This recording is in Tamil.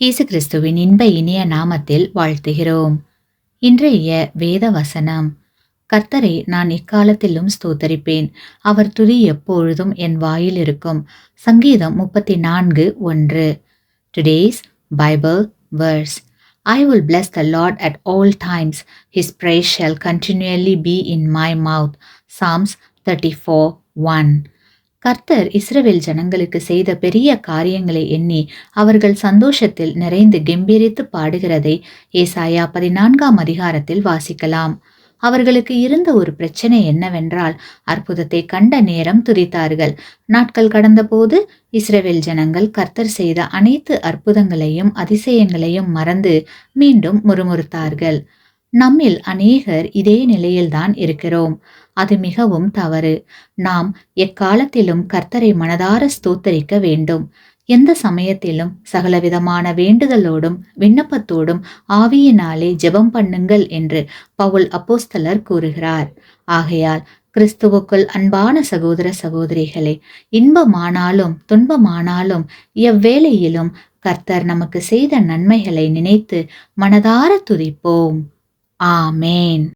இயேசு கிறிஸ்துவின் இன்ப இனிய நாமத்தில் வாழ்த்துகிறோம். இன்றைய வேத வசனம்: கர்த்தரை நான் எக்காலத்திலும் ஸ்தோத்தரிப்பேன், அவர் துதி எப்பொழுதும் என் வாயில் இருக்கும். சங்கீதம் 34:1. Today's Bible verse: I will bless the Lord at all times. His praise shall continually be in my mouth. Psalms 34:1. கர்த்தர் இஸ்ரவேல் ஜனங்களுக்கு செய்த பெரிய காரியங்களை எண்ணி அவர்கள் சந்தோஷத்தில் நிறைந்து கெம்பீரித்து பாடுகிறதை ஏசாயா 14 வாசிக்கலாம். அவர்களுக்கு இருந்த ஒரு பிரச்சனை என்னவென்றால், அற்புதத்தை கண்ட நேரம் துதித்தார்கள். நாட்கள் கடந்தபோது இஸ்ரவேல் ஜனங்கள் கர்த்தர் செய்த அனைத்து அற்புதங்களையும் அதிசயங்களையும் மறந்து மீண்டும் முறுமுறுத்தார்கள். நம்மில் அநேகர் இதே நிலையில்தான் இருக்கிறோம். அது மிகவும் தவறு. நாம் எக்காலத்திலும் கர்த்தரை மனதார ஸ்தோத்தரிக்க வேண்டும். எந்த சமயத்திலும் சகலவிதமான வேண்டுதலோடும் விண்ணப்பத்தோடும் ஆவியினாலே ஜெபம் பண்ணுங்கள் என்று பவுல் அப்போஸ்தலர் கூறுகிறார். ஆகையால் கிறிஸ்துவுக்குள் அன்பான சகோதர சகோதரிகளே, இன்பமானாலும் துன்பமானாலும் எவ்வேளையிலும் கர்த்தர் நமக்கு செய்த நன்மைகளை நினைத்து மனதார துதிப்போம். ஆமேன்.